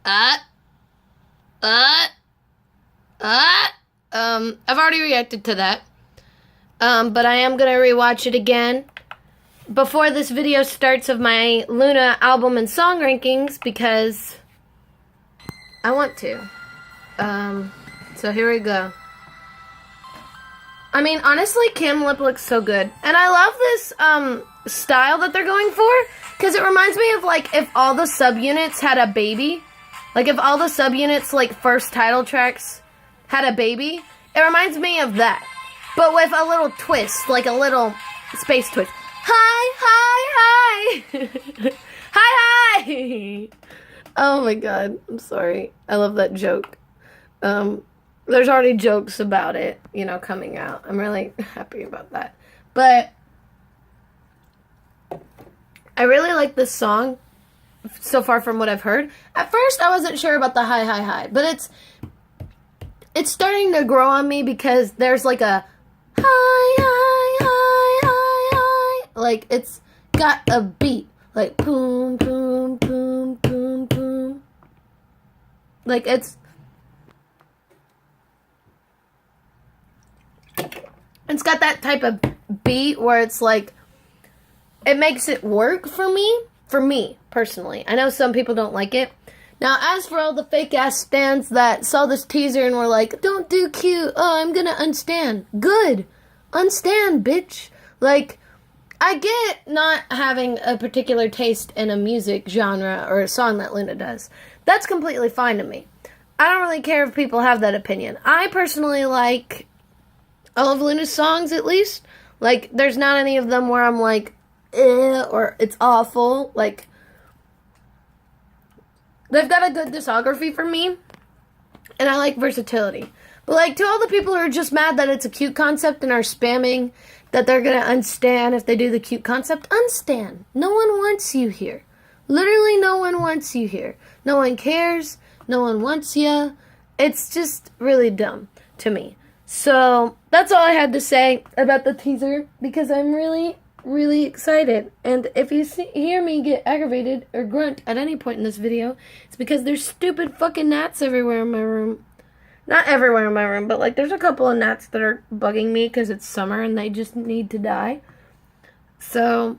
Uh, uh, I've already reacted to that. But I am gonna rewatch it again before this video starts of my Loona album and song rankings because I want to. So here we go. I mean, honestly, Cam Lip looks so good. And I love this, style that they're going for. Because it reminds me of, like, if all the subunits had a baby. Like, if all the subunits, like, first title tracks had a baby. It reminds me of that. But with a little twist. Like, a little space twist. Hi, hi, hi! Hi, hi! Oh my god. I'm sorry. I love that joke. There's already jokes about it, you know, coming out. I'm really happy about that. But I really like this song so far from what I've heard. At first, I wasn't sure about the hi, hi, hi. But it's starting to grow on me because there's like a hi, hi, hi, hi, hi. Like, it's got a beat. Like, boom, boom, boom, boom, boom. Like, it's got that type of beat where it's like, it makes it work for me, personally. I know some people don't like it. Now, as for all the fake-ass stans that saw this teaser and were like, don't do cute, oh, I'm gonna unstan. Good. Unstan, bitch. Like, I get not having a particular taste in a music genre or a song that Loona does. That's completely fine to me. I don't really care if people have that opinion. I personally like all of Loona's songs, at least. Like, there's not any of them where I'm like, or it's awful. Like, they've got a good discography for me, and I like versatility. But, like, to all the people who are just mad that it's a cute concept and are spamming that they're gonna unstan if they do the cute concept, unstan. No one wants you here. Literally, no one wants you here. No one cares. No one wants you. It's just really dumb to me. So, that's all I had to say about the teaser, because I'm really, really excited. And if you hear me get aggravated or grunt at any point in this video, it's because there's stupid fucking gnats everywhere in my room. Not everywhere in my room, but, like, there's a couple of gnats that are bugging me because it's summer and they just need to die. So,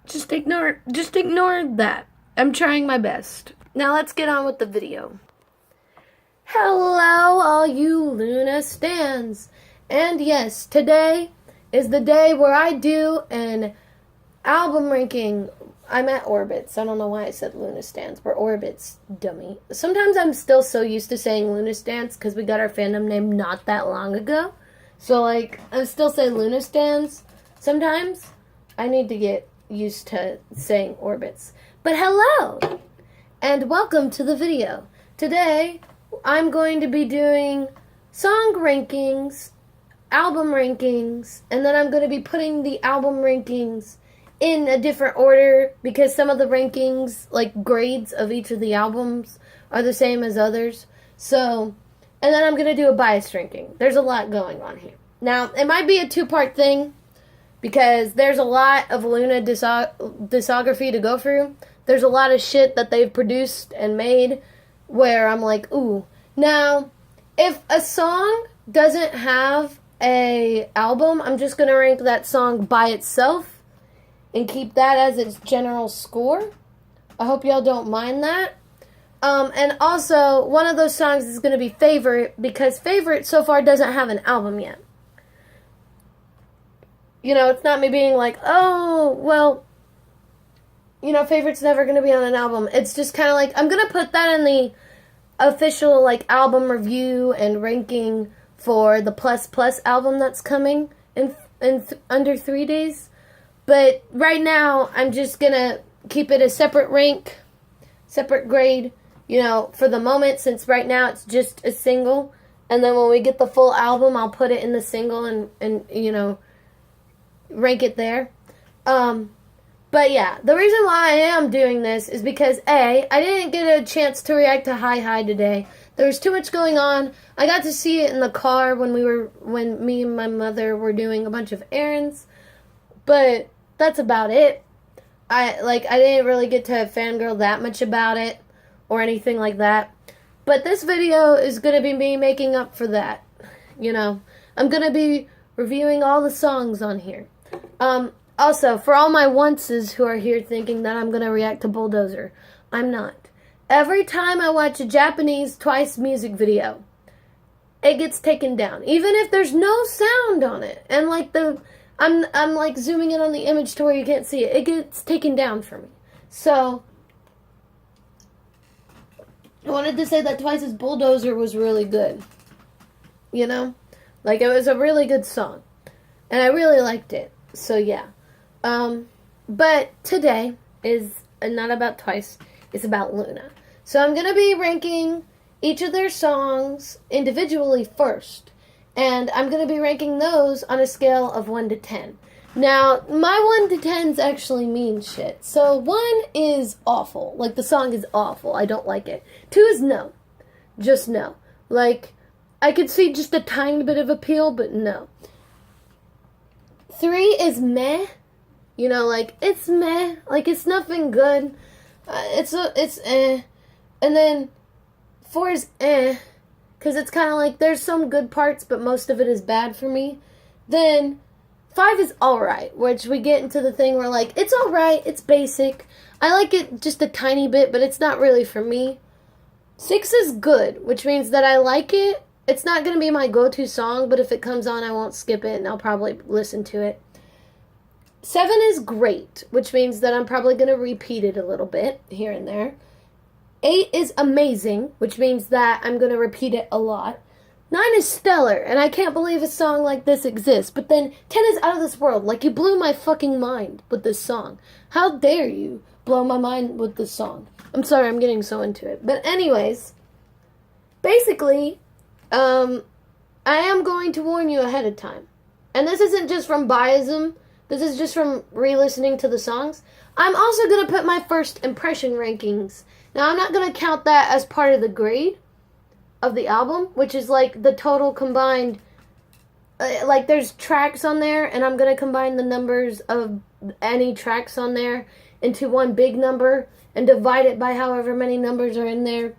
just ignore that. I'm trying my best. Now, let's get on with the video. Hello, all you Loona stans. And yes, today is the day where I do an album ranking. I'm at Orbits. I don't know why I said Loona stans. We're Orbits, dummy. Sometimes I'm still so used to saying Loona stans because we got our fandom name not that long ago. So, like, I still say Loona stans. Sometimes I need to get used to saying Orbits. But hello, and welcome to the video. Today, I'm going to be doing song rankings, album rankings, and then I'm going to be putting the album rankings in a different order because some of the rankings, like grades of each of the albums, are the same as others. So, and then I'm going to do a bias ranking. There's a lot going on here. Now, it might be a two-part thing because there's a lot of Loona discography to go through. There's a lot of shit that they've produced and made where I'm like, ooh. Now, if a song doesn't have a album, I'm just going to rank that song by itself and keep that as its general score. I hope y'all don't mind that. And also, one of those songs is going to be Favorite because Favorite so far doesn't have an album yet. You know, it's not me being like, oh, well, you know, Favorite's never going to be on an album. It's just kind of like, I'm going to put that in the official, like, album review and ranking for the Plus Plus album that's coming in under 3 days. But right now, I'm just going to keep it a separate rank, separate grade, you know, for the moment, since right now it's just a single. And then when we get the full album, I'll put it in the single and you know, rank it there. But yeah, the reason why I am doing this is because A, I didn't get a chance to react to Hi Hi today. There was too much going on. I got to see it in the car when me and my mother were doing a bunch of errands. But that's about it. I didn't really get to fangirl that much about it. or anything like that. But this video is going to be me making up for that. You know, I'm going to be reviewing all the songs on here. Also, for all my onces who are here thinking that I'm going to react to Bulldozer, I'm not. Every time I watch a Japanese Twice music video, it gets taken down. Even if there's no sound on it. And like I'm like zooming in on the image to where you can't see it. It gets taken down for me. So, I wanted to say that Twice's Bulldozer was really good. You know? Like, it was a really good song. And I really liked it. So, yeah. But today is not about Twice. It's about Loona. So I'm going to be ranking each of their songs individually first. And I'm going to be ranking those on a scale of 1 to 10. Now, my 1 to 10s actually mean shit. So 1 is awful. Like, the song is awful. I don't like it. 2 is no. Just no. Like, I could see just a tiny bit of appeal, but no. 3 is meh. You know, like, it's meh. Like, it's nothing good. It's eh. And then 4 is eh. Because it's kind of like, there's some good parts, but most of it is bad for me. Then 5 is alright, which we get into the thing where, like, it's alright, it's basic. I like it just a tiny bit, but it's not really for me. 6 is good, which means that I like it. It's not going to be my go-to song, but if it comes on, I won't skip it, and I'll probably listen to it. 7 is great, which means that I'm probably going to repeat it a little bit here and there. 8 is amazing, which means that I'm going to repeat it a lot. 9 is stellar, and I can't believe a song like this exists. But then 10 is out of this world. Like, you blew my fucking mind with this song. How dare you blow my mind with this song? I'm sorry, I'm getting so into it. But anyways, basically, I am going to warn you ahead of time. And this isn't just from biasm. This is just from re-listening to the songs. I'm also going to put my first impression rankings. Now, I'm not going to count that as part of the grade of the album, which is like the total combined, like there's tracks on there, and I'm going to combine the numbers of any tracks on there into one big number and divide it by however many numbers are in there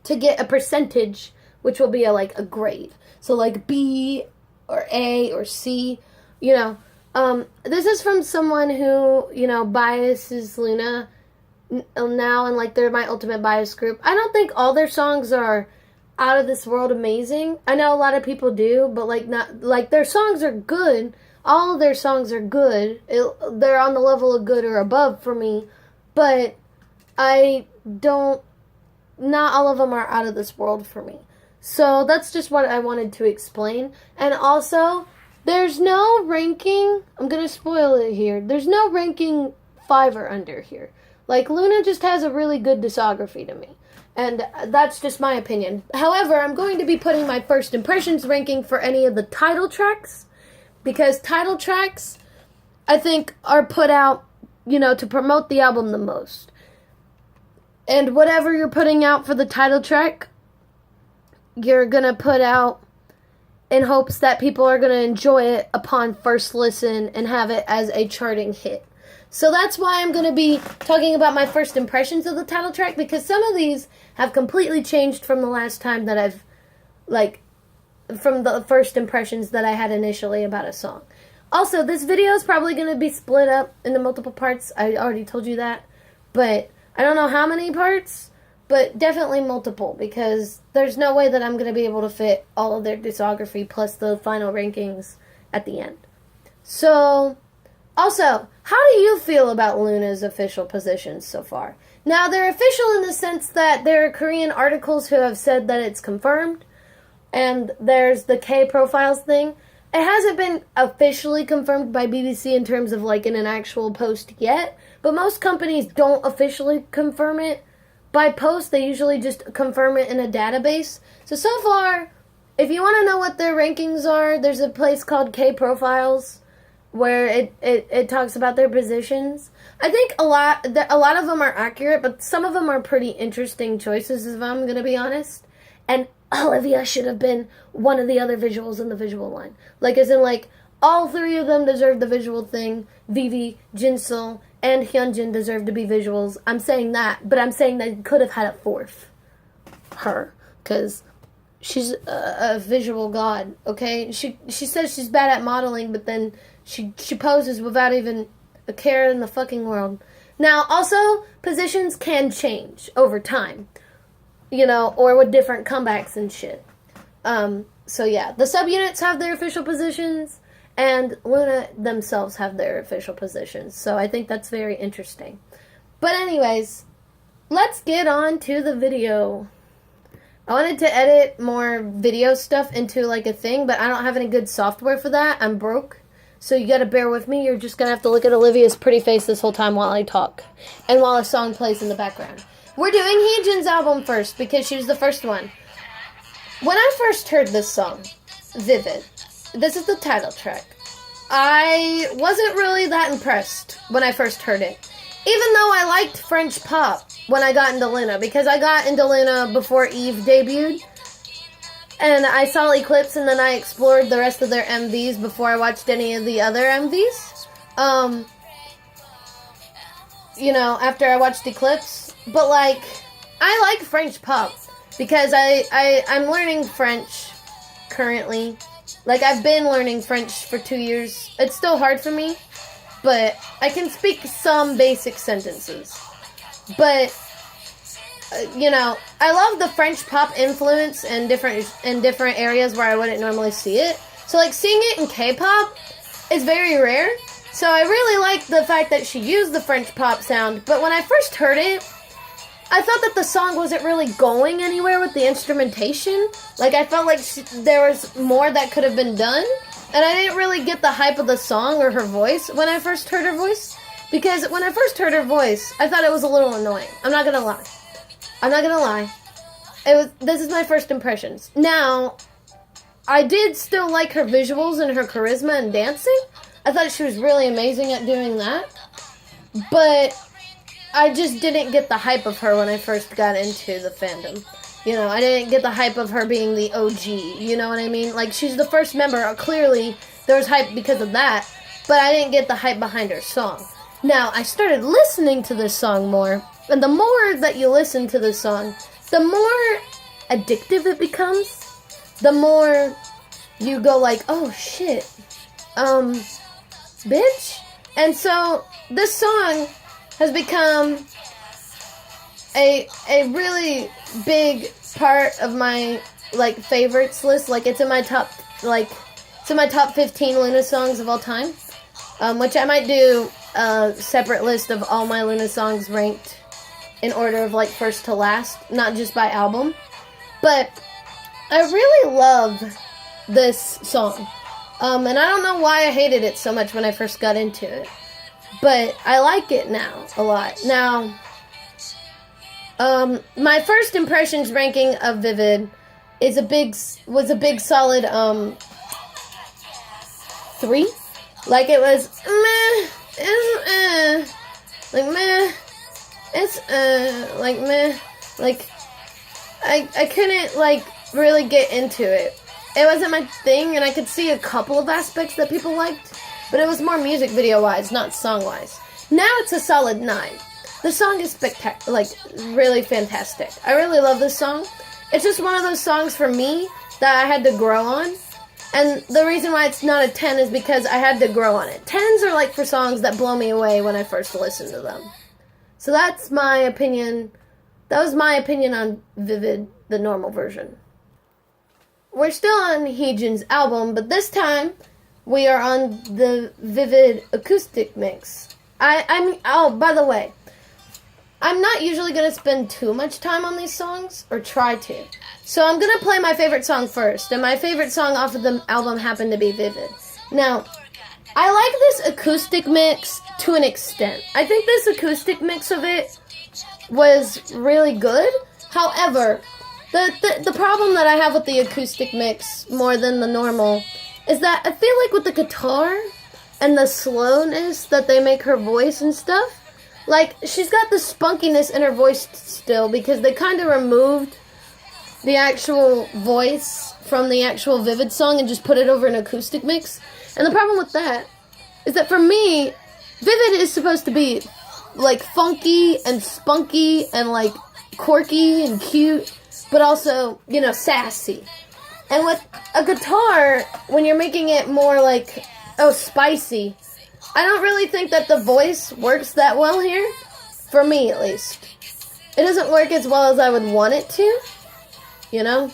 to get a percentage, which will be like a grade. So like B or A or C, you know. This is from someone who, you know, biases Loona now, and like they're my ultimate bias group. I don't think all their songs are out of this world amazing. I know a lot of people do, but like not like their songs are good. All of their songs are good. They're on the level of good or above for me, but I don't. Not all of them are out of this world for me. So that's just what I wanted to explain. And also, there's no ranking. I'm gonna spoil it here. There's no ranking 5 or under here. Like, Loona just has a really good discography to me. And that's just my opinion. However, I'm going to be putting my first impressions ranking for any of the title tracks. Because title tracks, I think, are put out, you know, to promote the album the most. And whatever you're putting out for the title track, you're going to put out in hopes that people are going to enjoy it upon first listen and have it as a charting hit. So that's why I'm going to be talking about my first impressions of the title track, because some of these have completely changed from the last time that I've, like, from the first impressions that I had initially about a song. Also, this video is probably going to be split up into multiple parts. I already told you that. But I don't know how many parts, but definitely multiple, because there's no way that I'm going to be able to fit all of their discography plus the final rankings at the end. So, also, how do you feel about Loona's official positions so far? Now, they're official in the sense that there are Korean articles who have said that it's confirmed, and there's the K-Profiles thing. It hasn't been officially confirmed by BBC in terms of, like, in an actual post yet, but most companies don't officially confirm it by post. They usually just confirm it in a database. So far, if you want to know what their rankings are, there's a place called K-Profiles where it talks about their positions. I think a lot of them are accurate, but some of them are pretty interesting choices, if I'm going to be honest. And Olivia should have been one of the other visuals in the visual line. Like, as in, like, All three of them deserve the visual thing. Vivi, Jinseul, and Hyunjin deserve to be visuals. I'm saying that, but I'm saying they could have had a fourth. Her. Because she's a visual god, okay? She says she's bad at modeling, but then she poses without even a care in the fucking world. Now, also, positions can change over time. You know, or with different comebacks and shit. So yeah, the subunits have their official positions, and Loona themselves have their official positions. So I think that's very interesting. But anyways, let's get on to the video. I wanted to edit more video stuff into like a thing, but I don't have any good software for that. I'm broke. So you gotta bear with me. You're just gonna have to look at Olivia's pretty face this whole time while I talk. And while a song plays in the background. We're doing Heejin's album first, because she was the first one. When I first heard this song, Vivid, this is the title track, I wasn't really that impressed when I first heard it. Even though I liked French pop when I got into Loona, because I got into Loona before Eve debuted, and I saw Eclipse, and then I explored the rest of their MVs before I watched any of the other MVs. You know, after I watched Eclipse. But, like, I like French pop, because I'm learning French currently. Like, I've been learning French for 2 years. It's still hard for me, but I can speak some basic sentences. But, you know, I love the French pop influence in different areas where I wouldn't normally see it. So, like, seeing it in K-pop is very rare. So I really like the fact that she used the French pop sound. But when I first heard it, I thought that the song wasn't really going anywhere with the instrumentation. Like, I felt like there was more that could have been done. And I didn't really get the hype of the song or her voice when I first heard her voice. Because when I first heard her voice, I thought it was a little annoying. I'm not gonna lie. This is my first impressions. Now, I did still like her visuals and her charisma and dancing. I thought she was really amazing at doing that. But I just didn't get the hype of her when I first got into the fandom. You know, I didn't get the hype of her being the OG. You know what I mean? Like, she's the first member. Clearly, there was hype because of that. But I didn't get the hype behind her song. Now, I started listening to this song more. And the more that you listen to this song, the more addictive it becomes. The more you go like, oh, shit. Bitch. And so, this song has become a really big part of my, like, favorites list. Like, it's in my top 15 Loona songs of all time. Which I might do a separate list of all my Loona songs ranked in order of, like, first to last, not just by album. But I really love this song. And I don't know why I hated it so much when I first got into it. But I like it now a lot. Now, my first impressions ranking of Vivid was a big solid 3. Like, it was meh, like meh, it's like meh, like I couldn't like really get into it. It wasn't my thing, and I could see a couple of aspects that people liked, but it was more music video wise, not song wise. Now it's a solid 9. The song is spectacular, like really fantastic. I really love this song. It's just one of those songs for me that I had to grow on. And the reason why it's not a 10 is because I had to grow on it. 10s are like for songs that blow me away when I first listen to them. So that's my opinion. That was my opinion on Vivid, the normal version. We're still on Heejin's album, but this time we are on the Vivid acoustic mix. Oh, by the way, I'm not usually going to spend too much time on these songs, or try to. So I'm going to play my favorite song first, and my favorite song off of the album happened to be Vivid. Now, I like this acoustic mix to an extent. I think this acoustic mix of it was really good. However, the problem that I have with the acoustic mix more than the normal is that I feel like with the guitar and the slowness that they make her voice and stuff, like, she's got the spunkiness in her voice still because they kind of removed the actual voice from the actual Vivid song and just put it over an acoustic mix. And the problem with that is that for me, Vivid is supposed to be like funky and spunky and like quirky and cute, but also, you know, sassy. And with a guitar, when you're making it more like, oh, spicy, I don't really think that the voice works that well here. For me, at least. It doesn't work as well as I would want it to, you know?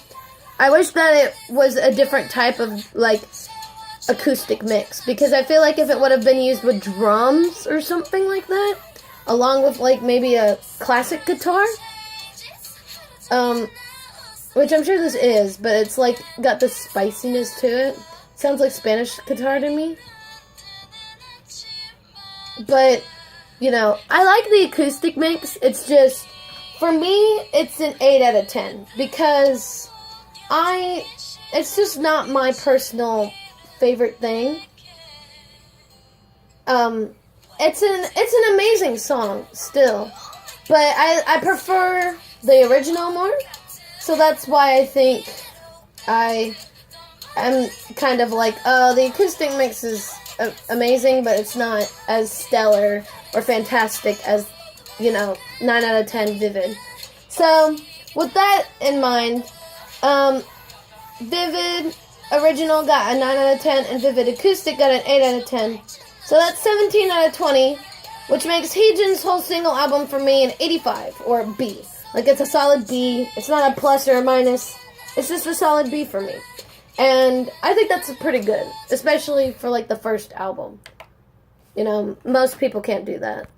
I wish that it was a different type of, like, acoustic mix, because I feel like if it would have been used with drums or something like that, along with, like, maybe a classic guitar, which I'm sure this is, but it's, like, got this spiciness to it. Sounds like Spanish guitar to me. But, you know, I like the acoustic mix. It's just, for me, it's an 8 out of 10. Because it's just not my personal favorite thing. It's an amazing song, still. But I prefer the original more. So that's why I think I'm kind of like, oh, the acoustic mix is amazing, but it's not as stellar or fantastic as, you know, 9 out of 10 Vivid. So, with that in mind, Vivid original got a 9 out of 10, and Vivid acoustic got an 8 out of 10. So that's 17 out of 20, which makes Heejin's whole single album for me an 85, or B. Like, it's a solid B. It's not a plus or a minus. It's just a solid B for me. And I think that's pretty good, especially for, like, the first album. You know, most people can't do that.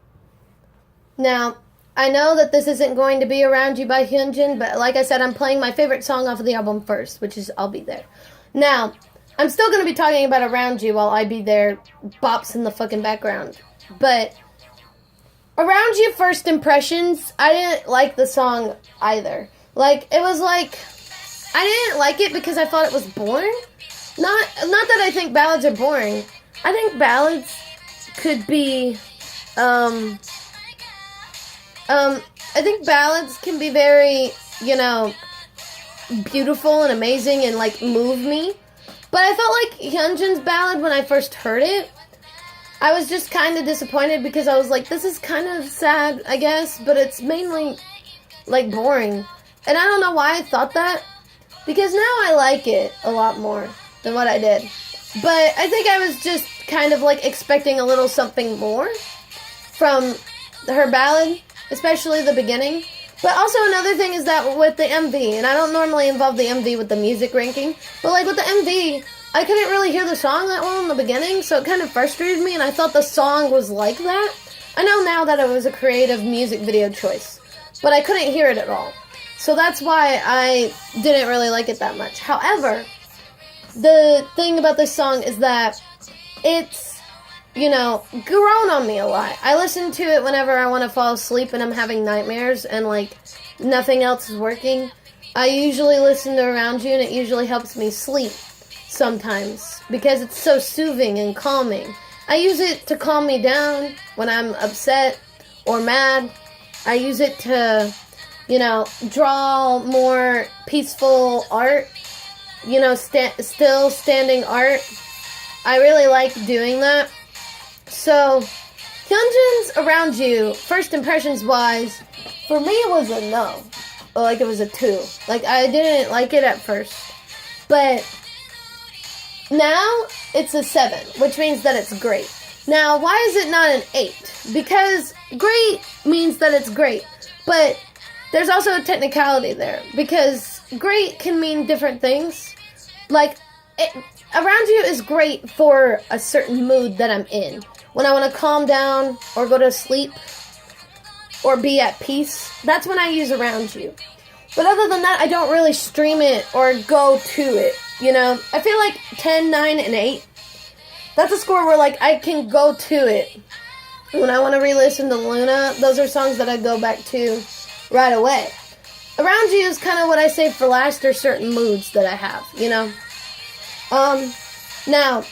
Now, I know that this isn't going to be Around You by Hyunjin, but like I said, I'm playing my favorite song off of the album first, which is I'll Be There. Now, I'm still going to be talking about Around You while I Be There bops in the fucking background. But Around You first impressions, I didn't like the song either. Like, it was like, I didn't like it because I thought it was boring. Not that I think ballads are boring. I think ballads could be, I think ballads can be very, you know, beautiful and amazing and, like, move me. But I felt like Hyunjin's ballad, when I first heard it, I was just kind of disappointed because I was like, this is kind of sad, I guess, but it's mainly, like, boring. And I don't know why I thought that, because now I like it a lot more than what I did. But I think I was just kind of, like, expecting a little something more from her ballad, especially the beginning. But also another thing is that with the MV, and I don't normally involve the MV with the music ranking, but, like, with the MV, I couldn't really hear the song that well in the beginning, so it kind of frustrated me, and I thought the song was like that. I know now that it was a creative music video choice, but I couldn't hear it at all. So that's why I didn't really like it that much. However, the thing about this song is that it's, you know, grown on me a lot. I listen to it whenever I want to fall asleep and I'm having nightmares and, like, nothing else is working. I usually listen to Around You, and it usually helps me sleep sometimes because it's so soothing and calming. I use it to calm me down when I'm upset or mad. I use it to, you know, draw more peaceful art, you know, still standing art. I really like doing that. So, Hyunjin's Around You, first impressions wise, for me it was a no. Like, it was a 2. Like, I didn't like it at first. But now it's a 7, which means that it's great. Now, why is it not an 8? Because great means that it's great. But there's also a technicality there, because great can mean different things. Like, Around You is great for a certain mood that I'm in. When I want to calm down, or go to sleep, or be at peace, that's when I use Around You. But other than that, I don't really stream it or go to it, you know? I feel like 10, 9, and 8, that's a score where, like, I can go to it. When I want to re-listen to Loona, those are songs that I go back to right away. Around You is kind of what I save for last, or certain moods that I have, you know? Now,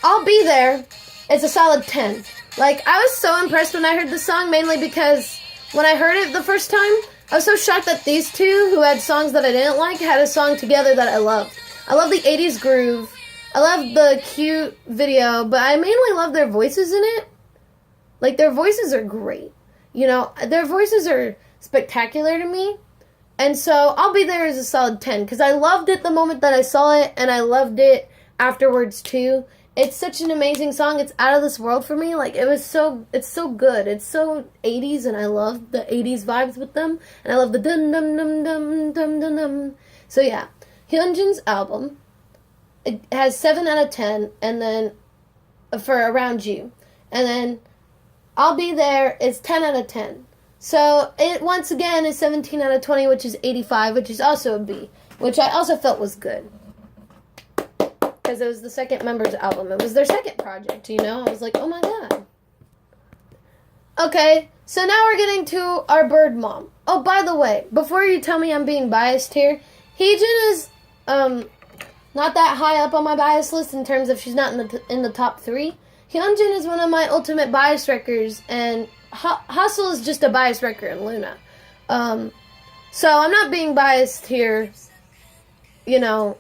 I'll Be There. It's a solid 10. Like, I was so impressed when I heard the song, mainly because when I heard it the first time, I was so shocked that these two, who had songs that I didn't like, had a song together that I loved. I love the 80s groove. I love the cute video, but I mainly love their voices in it. Like, their voices are great. You know, their voices are spectacular to me. And so I'll be there as a solid 10 because I loved it the moment that I saw it, and I loved it afterwards too. It's such an amazing song. It's out of this world for me. Like, it's so good. It's so 80s, and I love the 80s vibes with them. And I love the dum dum dum dum dum dum dum. So yeah, Hyunjin's album, it has 7 out of 10, and then for Around You. And then I'll Be There is 10 out of 10. So it once again is 17 out of 20, which is 85, which is also a B, which I also felt was good. Because it was the second member's album. It was their second project, you know? I was like, oh my god. Okay, so now we're getting to our bird mom. Oh, by the way, before you tell me I'm being biased here, Heejin is not that high up on my bias list in terms of she's not in the top 3. Hyunjin is one of my ultimate bias wreckers, and Haseul is just a bias wrecker in Loona. So I'm not being biased here, you know.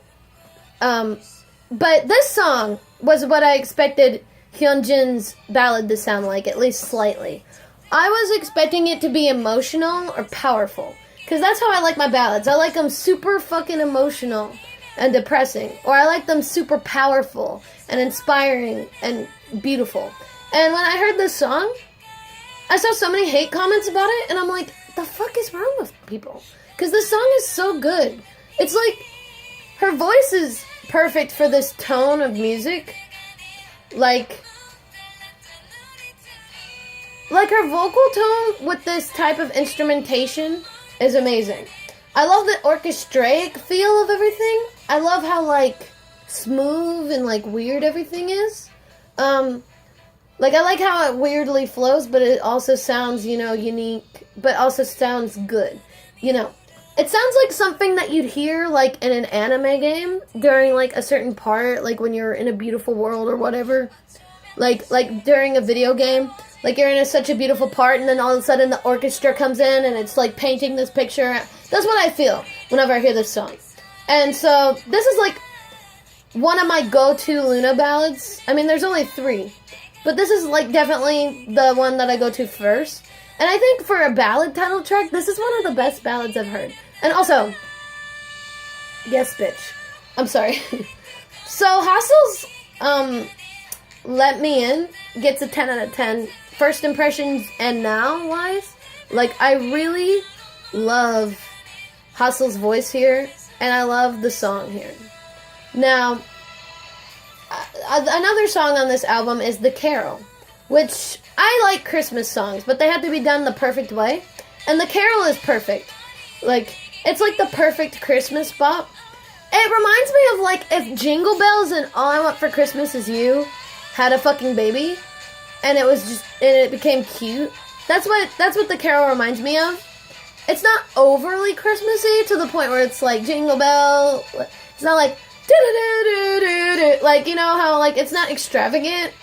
But this song was what I expected Hyunjin's ballad to sound like, at least slightly. I was expecting it to be emotional or powerful, because that's how I like my ballads. I like them super fucking emotional and depressing, or I like them super powerful and inspiring and beautiful. And when I heard this song, I saw so many hate comments about it, and I'm like, the fuck is wrong with people? Because this song is so good. It's like, her voice is perfect for this tone of music. Like her vocal tone with this type of instrumentation is amazing. I love the orchestraic feel of everything. I love how, like, smooth and, like, weird everything is. Like, I like how it weirdly flows, but it also sounds, you know, unique, but also sounds good. You know, it sounds like something that you'd hear, like, in an anime game during, like, a certain part, like, when you're in a beautiful world or whatever. Like during a video game. Like, you're in such a beautiful part, and then all of a sudden the orchestra comes in, and it's, like, painting this picture. That's what I feel whenever I hear this song. And so, this is, like, one of my go-to Loona ballads. I mean, there's only 3. But this is, like, definitely the one that I go to first. And I think for a ballad title track, this is one of the best ballads I've heard. And also, yes, bitch. I'm sorry. So, Haseul's, Let Me In gets a 10 out of 10. First impressions and now-wise. Like, I really love Haseul's voice here. And I love the song here. Now, another song on this album is The Carol, which I like Christmas songs, but they have to be done the perfect way. And The Carol is perfect. Like, it's like the perfect Christmas bop. It reminds me of, like, if Jingle Bells and All I Want for Christmas Is You had a fucking baby, and it became cute. That's what The Carol reminds me of. It's not overly Christmassy to the point where it's like Jingle Bell. It's not like do-do-do-do-do-do. Like, you know how, like, it's not extravagant,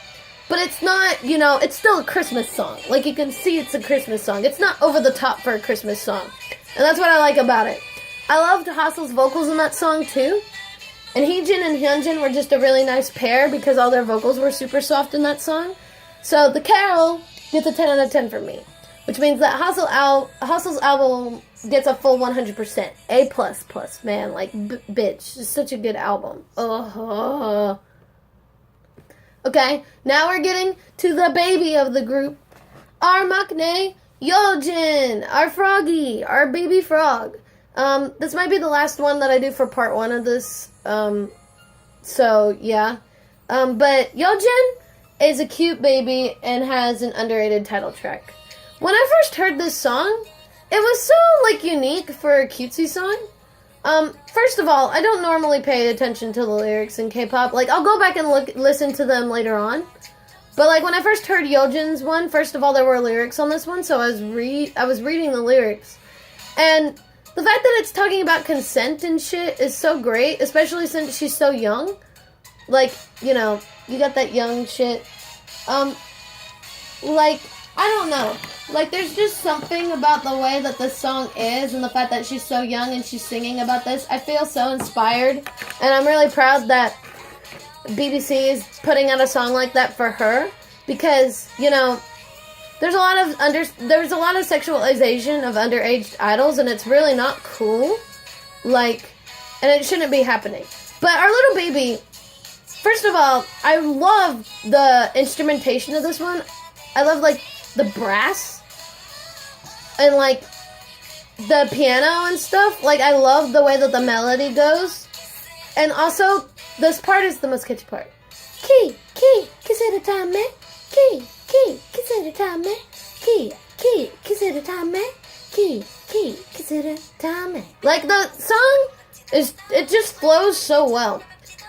but it's not, you know, it's still a Christmas song. Like, you can see it's a Christmas song. It's not over the top for a Christmas song. And that's what I like about it. I loved Haseul's vocals in that song, too. And Heejin and Hyunjin were just a really nice pair because all their vocals were super soft in that song. So, The Carol gets a 10 out of 10 from me. Which means that Haseul's album gets a full 100%. A++, man. Like, bitch. It's such a good album. Okay, now we're getting to the baby of the group. Our maknae, Yeojin. Our froggy. Our baby frog. This might be the last one that I do for part 1 of this. So, yeah. But Yeojin is a cute baby and has an underrated title track. When I first heard this song, it was so, like, unique for a cutesy song. First of all, I don't normally pay attention to the lyrics in K-pop. Like, I'll go back and listen to them later on. But, like, when I first heard Yeojin's one, first of all, there were lyrics on this one, so I was reading the lyrics. And the fact that it's talking about consent and shit is so great, especially since she's so young. Like, you know, you got that young shit. Like, I don't know. Like, there's just something about the way that this song is and the fact that she's so young and she's singing about this. I feel so inspired, and I'm really proud that BBC is putting out a song like that for her, because, you know, there's a lot of sexualization of underage idols, and it's really not cool. Like, and it shouldn't be happening. But our little baby, first of all, I love the instrumentation of this one. I love, like, the brass and, like, the piano and stuff. Like, I love the way that the melody goes. And also, this part is the most catchy part. Key, kiss at a time, man. Key, kiss at a time, man. Key, kiss at a time, man. Key, kiss at a time, man. Like, the song it just flows so well.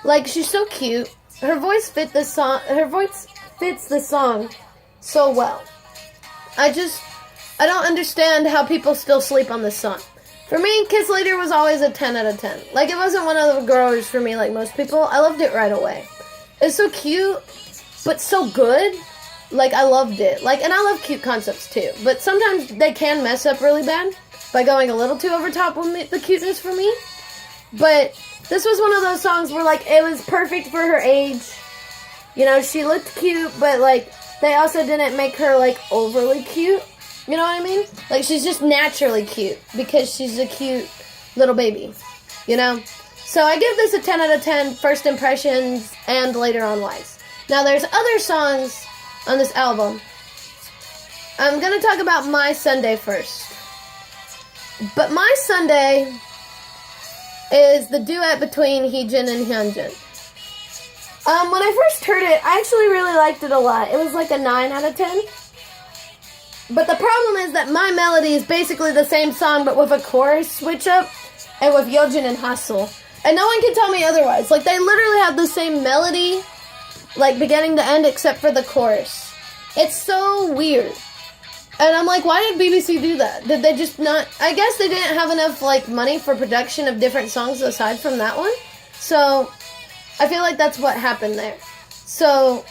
Like, she's so cute. Her voice fits the song so well. I don't understand how people still sleep on this song. For me, Kiss Later was always a 10 out of 10. Like, it wasn't one of the growers for me like most people. I loved it right away. It's so cute, but so good. Like, I loved it. Like, and I love cute concepts too. But sometimes they can mess up really bad by going a little too over top with the cuteness for me. But this was one of those songs where, like, it was perfect for her age. You know, she looked cute, but, like, they also didn't make her, like, overly cute. You know what I mean? Like, she's just naturally cute because she's a cute little baby. You know? So I give this a 10 out of 10 first impressions and later on wise. Now, there's other songs on this album. I'm going to talk about My Sunday first. But My Sunday is the duet between Heejin and Hyunjin. When I first heard it, I actually really liked it a lot. It was like a 9 out of 10. But the problem is that My Melody is basically the same song, but with a chorus switch up, and with Yeojin and Haseul. And no one can tell me otherwise. Like, they literally have the same melody, like, beginning to end, except for the chorus. It's so weird. And I'm like, why did BBC do that? Did they just not... I guess they didn't have enough, like, money for production of different songs aside from that one. So, I feel like that's what happened there. So,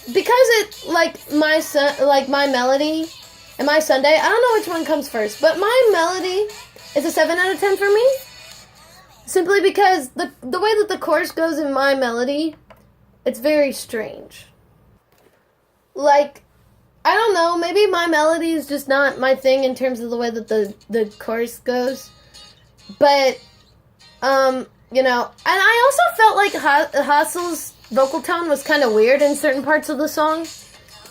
because it, like, My Melody and My Sunday, I don't know which one comes first, but My Melody is a 7 out of 10 for me. Simply because the way that the chorus goes in My Melody, it's very strange. Like, I don't know, maybe My Melody is just not my thing in terms of the way that the chorus goes. But, you know, and I also felt like Haseul's vocal tone was kind of weird in certain parts of the song.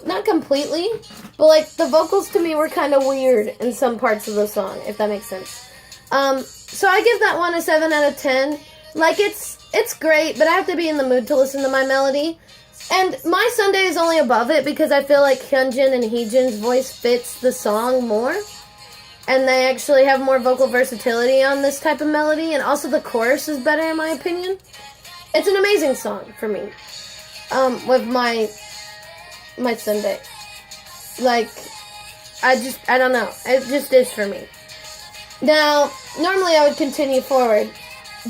Not completely, but, like, the vocals to me were kind of weird in some parts of the song, if that makes sense. So I give that one a 7 out of 10. Like, it's great, but I have to be in the mood to listen to My Melody. And My Sunday is only above it because I feel like Hyunjin and Heejin's voice fits the song more. And they actually have more vocal versatility on this type of melody. And also the chorus is better in my opinion. It's an amazing song for me. With My Sunday. Like, I don't know. It just is for me. Now, normally I would continue forward.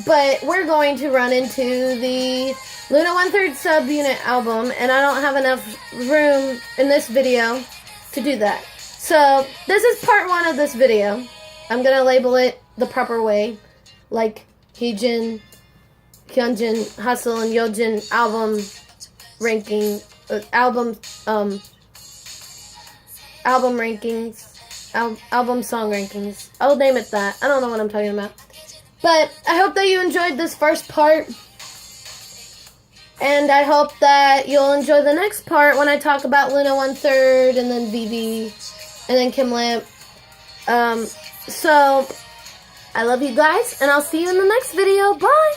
But we're going to run into the Loona 1/3 subunit album, and I don't have enough room in this video to do that. So, this is part 1 of this video. I'm going to label it the proper way, like Heejin, Hyunjin, Haseul, and Yeojin album ranking, album song rankings. I'll name it that. I don't know what I'm talking about. But I hope that you enjoyed this first part. And I hope that you'll enjoy the next part when I talk about Loona 1/3 and then VV and then Kim Lamp. So, I love you guys, and I'll see you in the next video. Bye!